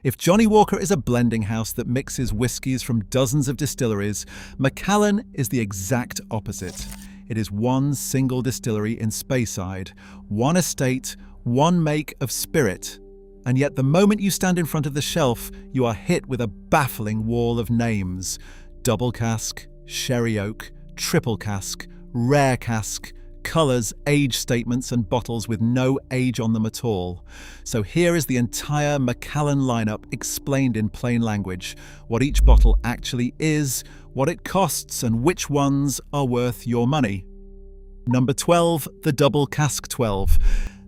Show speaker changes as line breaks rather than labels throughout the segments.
If Johnnie Walker is a blending house that mixes whiskies from dozens of distilleries, Macallan is the exact opposite. It is one single distillery in Speyside, one estate, one make of spirit. And yet the moment you stand in front of the shelf, you are hit with a baffling wall of names. Double cask, sherry oak, triple cask, rare cask, colours, age statements and bottles with no age on them at all. So here is the entire Macallan lineup explained in plain language, what each bottle actually is, what it costs and which ones are worth your money. Number 12, the Double Cask 12.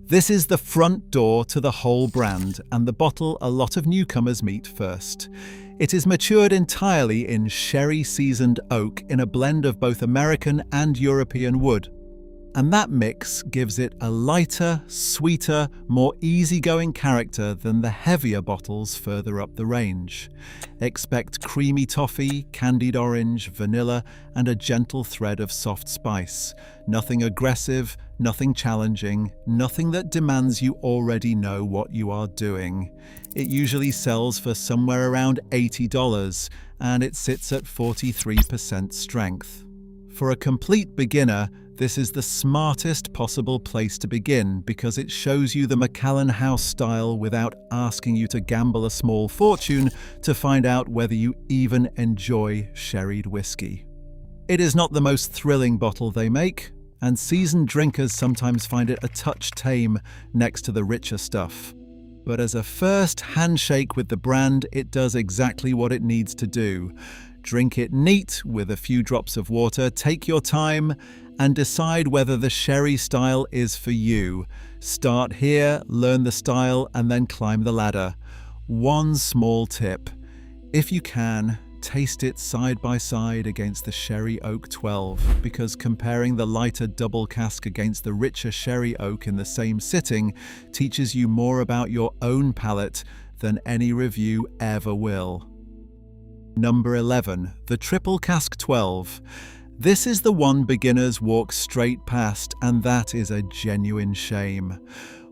This is the front door to the whole brand and the bottle a lot of newcomers meet first. It is matured entirely in sherry-seasoned oak in a blend of both American and European wood. And that mix gives it a lighter, sweeter, more easygoing character than the heavier bottles further up the range. Expect creamy toffee, candied orange, vanilla, and a gentle thread of soft spice. Nothing aggressive, nothing challenging, nothing that demands you already know what you are doing. It usually sells for somewhere around $80, and it sits at 43% strength. For a complete beginner, this is the smartest possible place to begin because it shows you the Macallan house style without asking you to gamble a small fortune to find out whether you even enjoy sherried whiskey. It is not the most thrilling bottle they make, and seasoned drinkers sometimes find it a touch tame next to the richer stuff. But as a first handshake with the brand, it does exactly what it needs to do. Drink it neat with a few drops of water, take your time, and decide whether the sherry style is for you. Start here, learn the style, and then climb the ladder. One small tip. If you can, taste it side by side against the Sherry Oak 12, because comparing the lighter double cask against the richer Sherry Oak in the same sitting teaches you more about your own palate than any review ever will. Number 11, the Triple Cask 12. This is the one beginners walk straight past, and that is a genuine shame.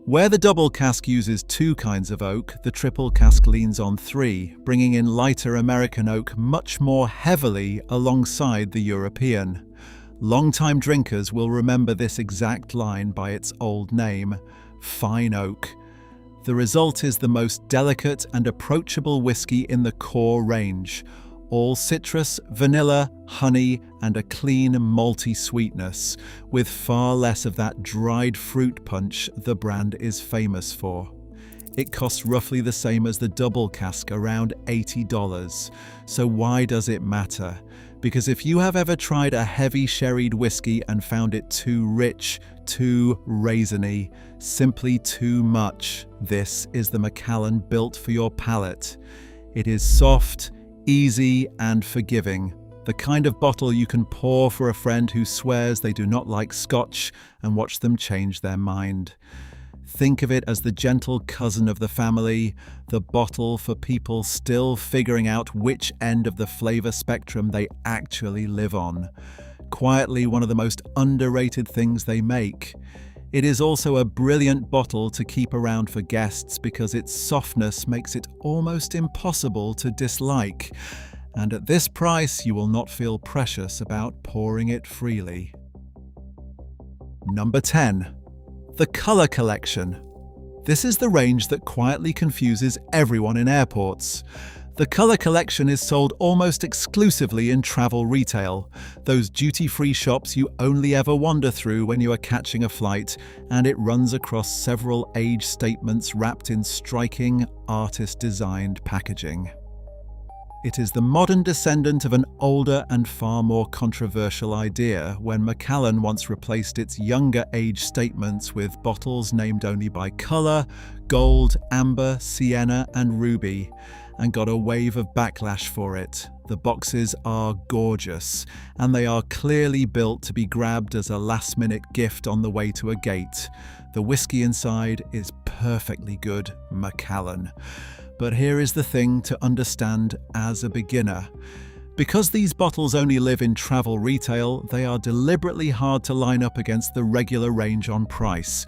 Where the double cask uses 2 kinds of oak, the triple cask leans on 3, bringing in lighter American oak much more heavily alongside the European. Long-time drinkers will remember this exact line by its old name, fine oak. The result is the most delicate and approachable whiskey in the core range. All citrus, vanilla, honey, and a clean malty sweetness, with far less of that dried fruit punch the brand is famous for. It costs roughly the same as the double cask, around $80. So why does it matter? Because if you have ever tried a heavy sherried whiskey and found it too rich, too raisiny, simply too much, this is the Macallan built for your palate. It is soft, easy and forgiving, the kind of bottle you can pour for a friend who swears they do not like scotch and watch them change their mind. Think of it as the gentle cousin of the family, the bottle for people still figuring out which end of the flavour spectrum they actually live on. Quietly one of the most underrated things they make. It is also a brilliant bottle to keep around for guests because its softness makes it almost impossible to dislike. And at this price, you will not feel precious about pouring it freely. Number 10. The Colour Collection. This is the range that quietly confuses everyone in airports. The Colour Collection is sold almost exclusively in travel retail, those duty-free shops you only ever wander through when you are catching a flight, and it runs across several age statements wrapped in striking, artist-designed packaging. It is the modern descendant of an older and far more controversial idea when Macallan once replaced its younger age statements with bottles named only by colour, gold, amber, sienna and ruby, and got a wave of backlash for it. The boxes are gorgeous, and they are clearly built to be grabbed as a last-minute gift on the way to a gate. The whiskey inside is perfectly good Macallan. But here is the thing to understand as a beginner. Because these bottles only live in travel retail, they are deliberately hard to line up against the regular range on price.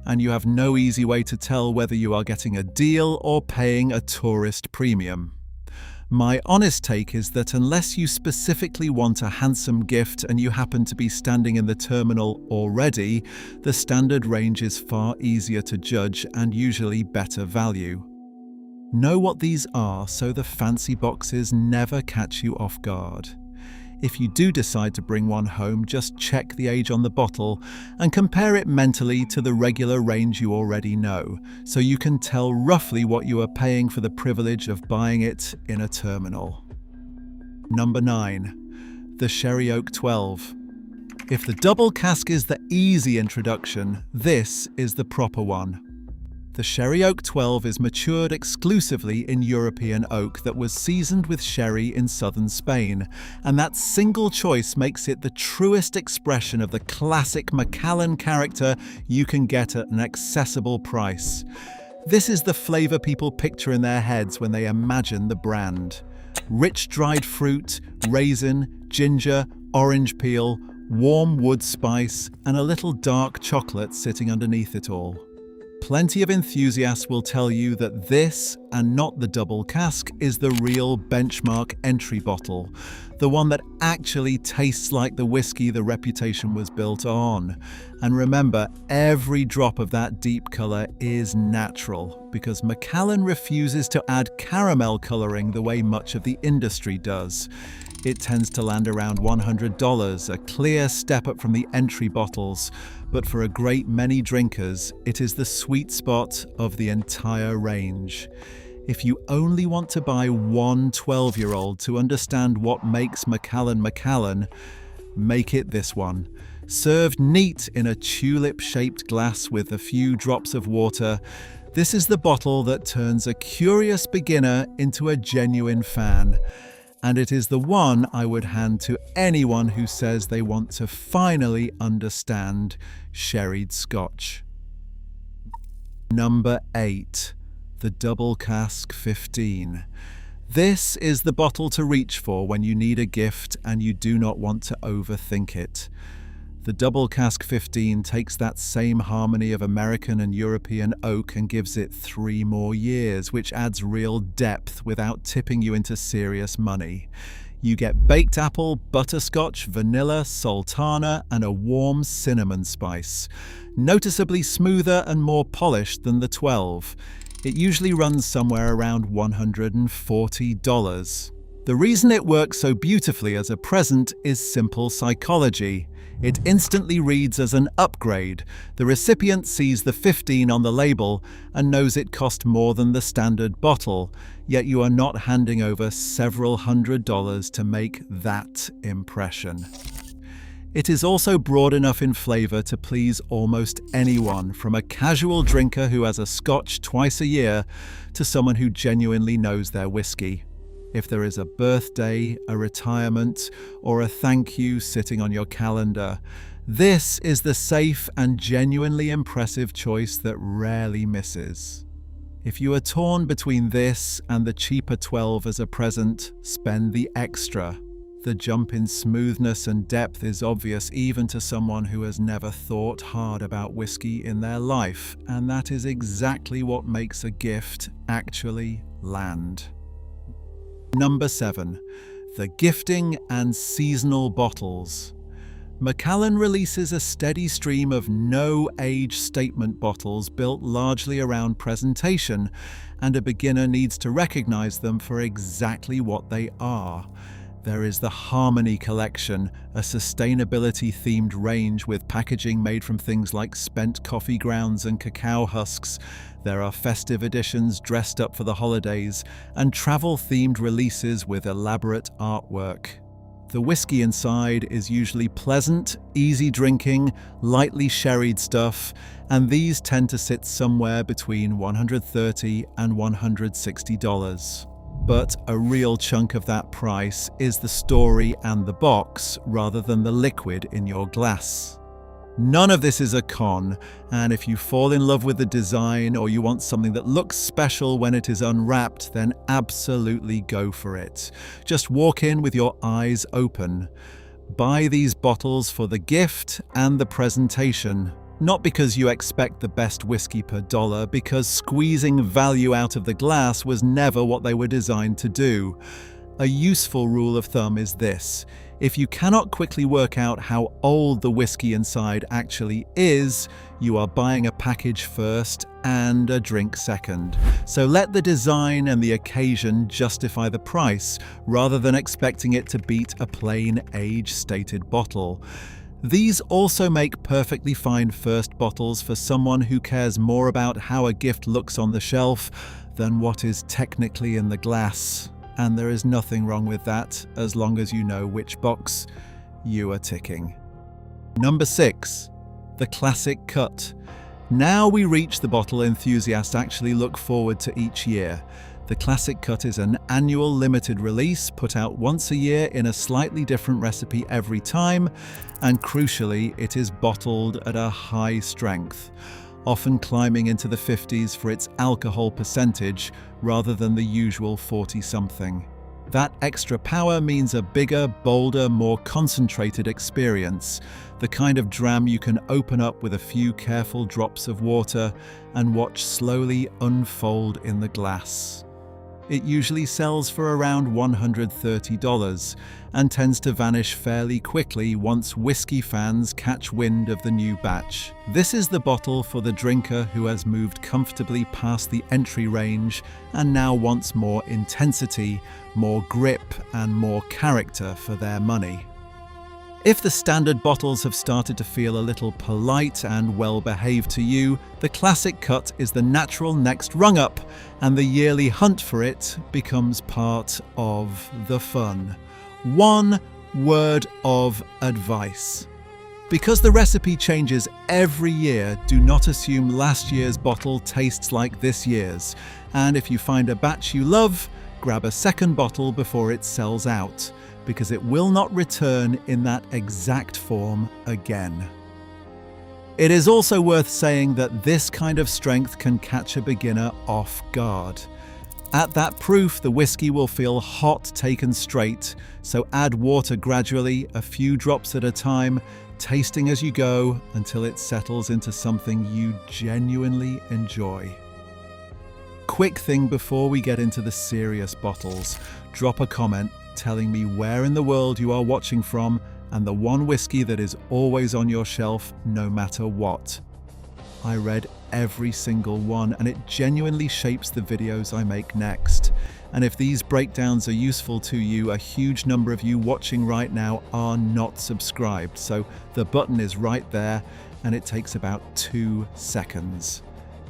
and you have no easy way to tell whether you are getting a deal or paying a tourist premium. My honest take is that unless you specifically want a handsome gift and you happen to be standing in the terminal already, the standard range is far easier to judge and usually better value. Know what these are so the fancy boxes never catch you off guard. If you do decide to bring one home, just check the age on the bottle and compare it mentally to the regular range you already know, so you can tell roughly what you are paying for the privilege of buying it in a terminal. Number 9. The Sherry Oak 12. If the double cask is the easy introduction, this is the proper one. The Sherry Oak 12 is matured exclusively in European oak that was seasoned with sherry in southern Spain, and that single choice makes it the truest expression of the classic Macallan character you can get at an accessible price. This is the flavor people picture in their heads when they imagine the brand. Rich dried fruit, raisin, ginger, orange peel, warm wood spice, and a little dark chocolate sitting underneath it all. Plenty of enthusiasts will tell you that this, and not the double cask, is the real benchmark entry bottle, the one that actually tastes like the whiskey the reputation was built on. And remember, every drop of that deep colour is natural, because Macallan refuses to add caramel colouring the way much of the industry does. It tends to land around $100, a clear step up from the entry bottles, but for a great many drinkers, it is the sweet spot of the entire range. If you only want to buy one 12-year-old to understand what makes Macallan Macallan, make it this one. Served neat in a tulip-shaped glass with a few drops of water, this is the bottle that turns a curious beginner into a genuine fan. And it is the one I would hand to anyone who says they want to finally understand sherried Scotch. Number 8. The Double Cask 15. This is the bottle to reach for when you need a gift and you do not want to overthink it. The Double Cask 15 takes that same harmony of American and European oak and gives it 3 more years, which adds real depth without tipping you into serious money. You get baked apple, butterscotch, vanilla, sultana, and a warm cinnamon spice. Noticeably smoother and more polished than the 12. It usually runs somewhere around $140. The reason it works so beautifully as a present is simple psychology. It instantly reads as an upgrade. The recipient sees the 15 on the label and knows it cost more than the standard bottle, yet you are not handing over several $100s to make that impression. It is also broad enough in flavour to please almost anyone, from a casual drinker who has a scotch twice a year to someone who genuinely knows their whiskey. If there is a birthday, a retirement, or a thank you sitting on your calendar, this is the safe and genuinely impressive choice that rarely misses. If you are torn between this and the cheaper 12 as a present, spend the extra. The jump in smoothness and depth is obvious even to someone who has never thought hard about whiskey in their life, and that is exactly what makes a gift actually land. Number 7. The Gifting and Seasonal Bottles. Macallan releases a steady stream of no-age statement bottles built largely around presentation, and a beginner needs to recognize them for exactly what they are. There is the Harmony Collection, a sustainability-themed range with packaging made from things like spent coffee grounds and cacao husks. There are festive editions dressed up for the holidays, and travel-themed releases with elaborate artwork. The whiskey inside is usually pleasant, easy drinking, lightly sherried stuff, and these tend to sit somewhere between $130 and $160. But a real chunk of that price is the story and the box rather than the liquid in your glass. None of this is a con, and if you fall in love with the design or you want something that looks special when it is unwrapped, then absolutely go for it. Just walk in with your eyes open. Buy these bottles for the gift and the presentation, Not because you expect the best whiskey per dollar, because squeezing value out of the glass was never what they were designed to do. A useful rule of thumb is this: if you cannot quickly work out how old the whiskey inside actually is, you are buying a package first and a drink second. So let the design and the occasion justify the price, rather than expecting it to beat a plain age-stated bottle. These also make perfectly fine first bottles for someone who cares more about how a gift looks on the shelf than what is technically in the glass. And there is nothing wrong with that, as long as you know which box you are ticking. Number 6. The classic cut. Now we reach the bottle enthusiasts actually look forward to each year. The classic cut is an annual limited release put out once a year in a slightly different recipe every time, and crucially, it is bottled at a high strength, often climbing into the 50s for its alcohol percentage rather than the usual 40-something. That extra power means a bigger, bolder, more concentrated experience, the kind of dram you can open up with a few careful drops of water and watch slowly unfold in the glass. It usually sells for around $130 and tends to vanish fairly quickly once whiskey fans catch wind of the new batch. This is the bottle for the drinker who has moved comfortably past the entry range and now wants more intensity, more grip, and more character for their money. If the standard bottles have started to feel a little polite and well-behaved to you, the classic cut is the natural next rung up, and the yearly hunt for it becomes part of the fun. One word of advice. Because the recipe changes every year, do not assume last year's bottle tastes like this year's. And if you find a batch you love, grab a second bottle before it sells out, because it will not return in that exact form again. It is also worth saying that this kind of strength can catch a beginner off guard. At that proof, the whiskey will feel hot taken straight, so add water gradually, a few drops at a time, tasting as you go until it settles into something you genuinely enjoy. Quick thing before we get into the serious bottles, drop a comment telling me where in the world you are watching from and the one whiskey that is always on your shelf no matter what. I read every single one, and it genuinely shapes the videos I make next. And if these breakdowns are useful to you, a huge number of you watching right now are not subscribed, so the button is right there and it takes about 2 seconds.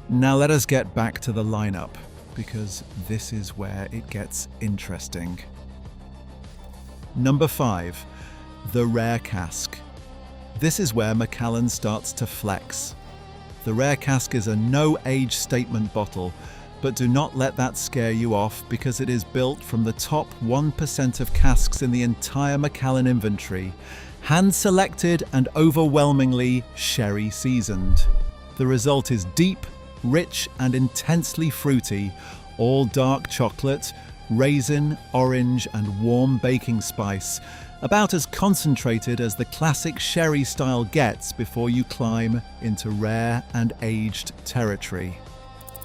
Now let us get back to the lineup, because this is where it gets interesting. Number 5. The Rare Cask. This is where Macallan starts to flex. The Rare Cask is a no-age statement bottle, but do not let that scare you off, because it is built from the top 1% of casks in the entire Macallan inventory, hand-selected and overwhelmingly sherry-seasoned. The result is deep, rich and intensely fruity, all dark chocolate, raisin, orange and warm baking spice, about as concentrated as the classic sherry style gets before you climb into rare and aged territory.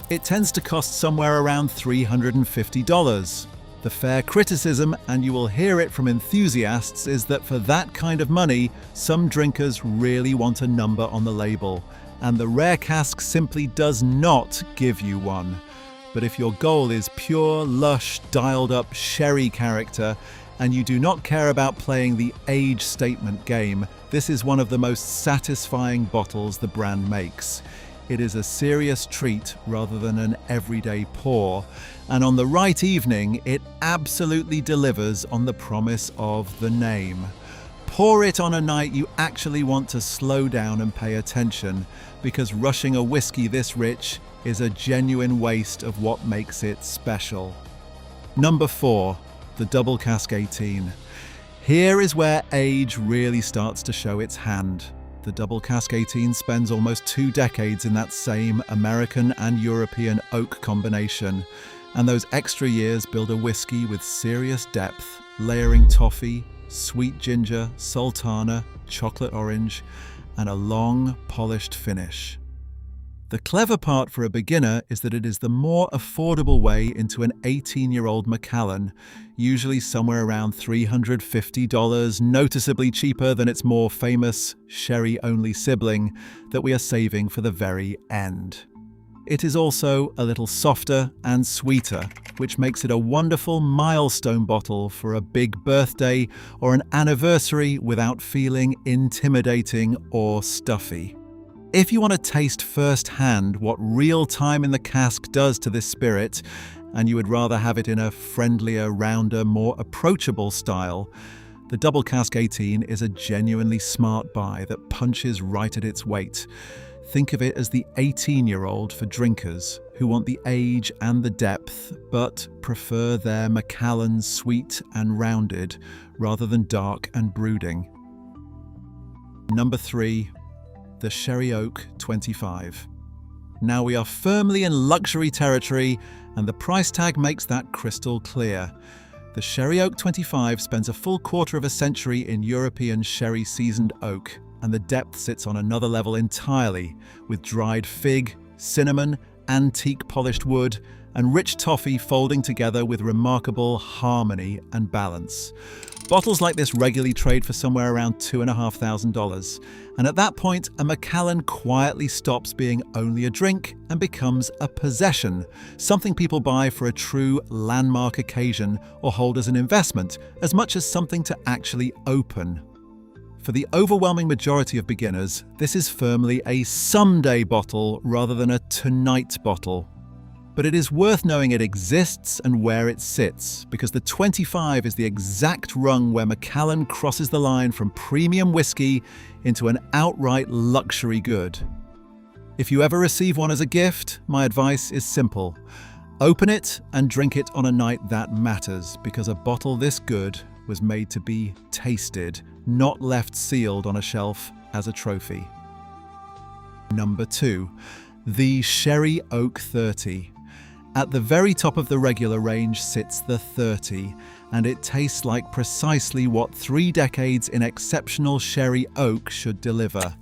It tends to cost somewhere around $350. The fair criticism, and you will hear it from enthusiasts, is that for that kind of money, some drinkers really want a number on the label, and the Rare Cask simply does not give you one. But if your goal is pure, lush, dialed-up sherry character, and you do not care about playing the age statement game, this is one of the most satisfying bottles the brand makes. It is a serious treat rather than an everyday pour, and on the right evening, it absolutely delivers on the promise of the name. Pour it on a night you actually want to slow down and pay attention, because rushing a whiskey this rich is a genuine waste of what makes it special. Number 4. The Double Cask 18. Here is where age really starts to show its hand. The Double Cask 18 spends almost 2 decades in that same American and European oak combination, and those extra years build a whiskey with serious depth, layering toffee, sweet ginger, sultana, chocolate orange, and a long, polished finish. The clever part for a beginner is that it is the more affordable way into an 18-year-old Macallan, usually somewhere around $350, noticeably cheaper than its more famous sherry-only sibling that we are saving for the very end. It is also a little softer and sweeter, which makes it a wonderful milestone bottle for a big birthday or an anniversary without feeling intimidating or stuffy. If you want to taste firsthand what real time in the cask does to this spirit, and you would rather have it in a friendlier, rounder, more approachable style, the Double Cask 18 is a genuinely smart buy that punches right at its weight. Think of it as the 18-year-old for drinkers who want the age and the depth, but prefer their Macallan sweet and rounded rather than dark and brooding. Number 3. The Sherry Oak 25. Now we are firmly in luxury territory, and the price tag makes that crystal clear. The Sherry Oak 25 spends a full quarter of a century in European sherry seasoned oak, and the depth sits on another level entirely, with dried fig, cinnamon, antique polished wood, and rich toffee folding together with remarkable harmony and balance. Bottles like this regularly trade for somewhere around $2,500, and at that point, a Macallan quietly stops being only a drink and becomes a possession, something people buy for a true landmark occasion or hold as an investment, as much as something to actually open. For the overwhelming majority of beginners, this is firmly a someday bottle rather than a tonight bottle. But it is worth knowing it exists and where it sits, because the 25 is the exact rung where Macallan crosses the line from premium whiskey into an outright luxury good. If you ever receive one as a gift, my advice is simple. Open it and drink it on a night that matters, because a bottle this good was made to be tasted, not left sealed on a shelf as a trophy. Number 2. The Sherry Oak 30. At the very top of the regular range sits the 30, and it tastes like precisely what 3 decades in exceptional sherry oak should deliver.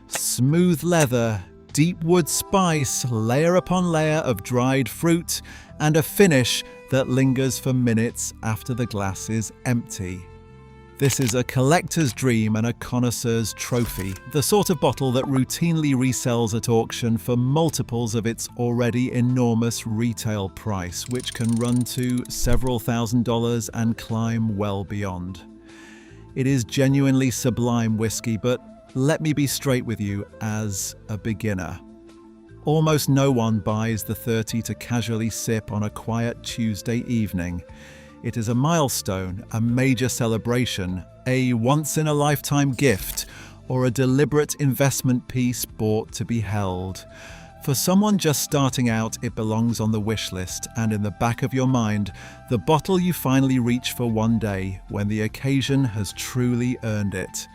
Smooth leather, deep wood spice, layer upon layer of dried fruit, and a finish that lingers for minutes after the glass is empty. This is a collector's dream and a connoisseur's trophy, the sort of bottle that routinely resells at auction for multiples of its already enormous retail price, which can run to several $1,000s and climb well beyond. It is genuinely sublime whiskey, but let me be straight with you as a beginner. Almost no one buys the 30 to casually sip on a quiet Tuesday evening. It is a milestone, a major celebration, a once-in-a-lifetime gift, or a deliberate investment piece bought to be held. For someone just starting out, it belongs on the wish list and in the back of your mind, the bottle you finally reach for one day when the occasion has truly earned it.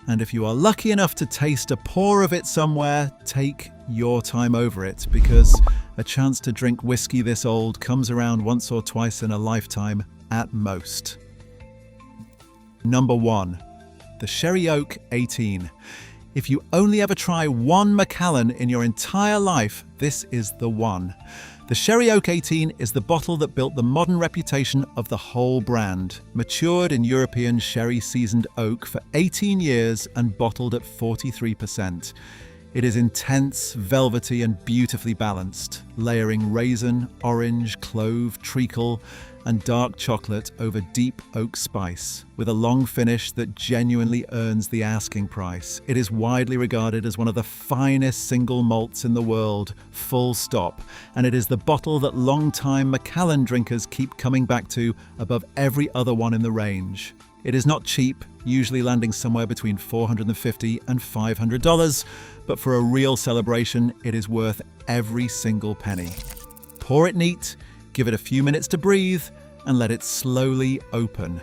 And if you are lucky enough to taste a pour of it somewhere, take your time over it, because a chance to drink whiskey this old comes around once or twice in a lifetime at most. Number 1. The Sherry Oak 18. If you only ever try one Macallan in your entire life, this is the one. The Sherry Oak 18 is the bottle that built the modern reputation of the whole brand, matured in European sherry-seasoned oak for 18 years and bottled at 43%. It is intense, velvety and beautifully balanced, layering raisin, orange, clove, treacle and dark chocolate over deep oak spice, with a long finish that genuinely earns the asking price. It is widely regarded as one of the finest single malts in the world, full stop, and it is the bottle that long-time Macallan drinkers keep coming back to above every other one in the range. It is not cheap, usually landing somewhere between $450 and $500, but for a real celebration, it is worth every single penny. Pour it neat, give it a few minutes to breathe, and let it slowly open.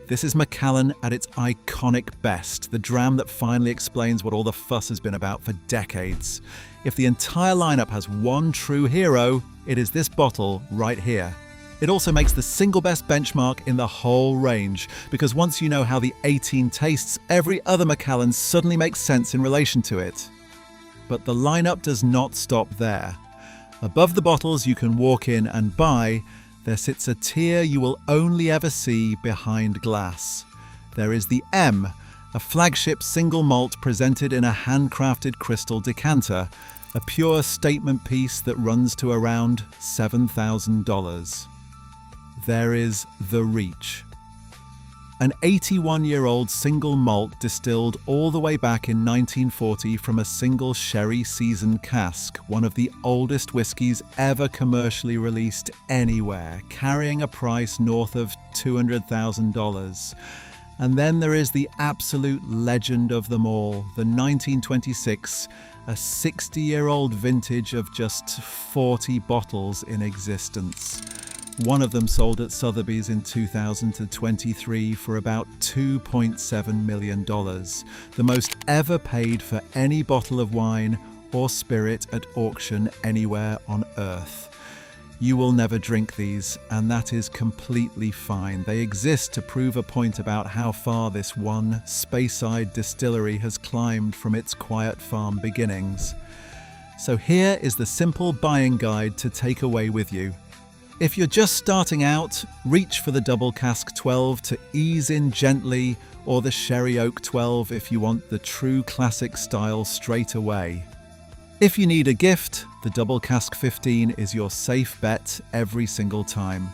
This is Macallan at its iconic best, the dram that finally explains what all the fuss has been about for decades. If the entire lineup has one true hero, it is this bottle right here. It also makes the single best benchmark in the whole range, because once you know how the 18 tastes, every other Macallan suddenly makes sense in relation to it. But the lineup does not stop there. Above the bottles you can walk in and buy, there sits a tier you will only ever see behind glass. There is the M, a flagship single malt presented in a handcrafted crystal decanter, a pure statement piece that runs to around $7,000. There is the Reach, an 81-year-old single malt distilled all the way back in 1940 from a single sherry-seasoned cask, one of the oldest whiskies ever commercially released anywhere, carrying a price north of $200,000. And then there is the absolute legend of them all, the 1926, a 60-year-old vintage of just 40 bottles in existence. One of them sold at Sotheby's in 2023 for about $2.7 million, the most ever paid for any bottle of wine or spirit at auction anywhere on Earth. You will never drink these, and that is completely fine. They exist to prove a point about how far this one Speyside distillery has climbed from its quiet farm beginnings. So here is the simple buying guide to take away with you. If you're just starting out, reach for the Double Cask 12 to ease in gently, or the Sherry Oak 12 if you want the true classic style straight away. If you need a gift, the Double Cask 15 is your safe bet every single time.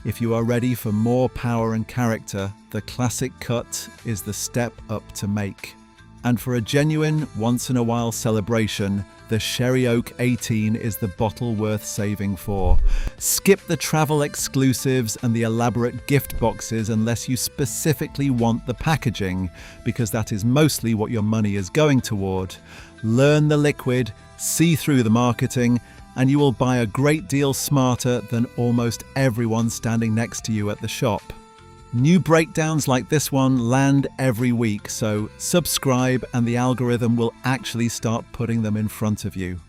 If you are ready for more power and character, the Classic Cut is the step up to make. And for a genuine, once-in-a-while celebration, the Sherry Oak 18 is the bottle worth saving for. Skip the travel exclusives and the elaborate gift boxes unless you specifically want the packaging, because that is mostly what your money is going toward. Learn the liquid, see through the marketing, and you will buy a great deal smarter than almost everyone standing next to you at the shop. New breakdowns like this one land every week, so subscribe and the algorithm will actually start putting them in front of you.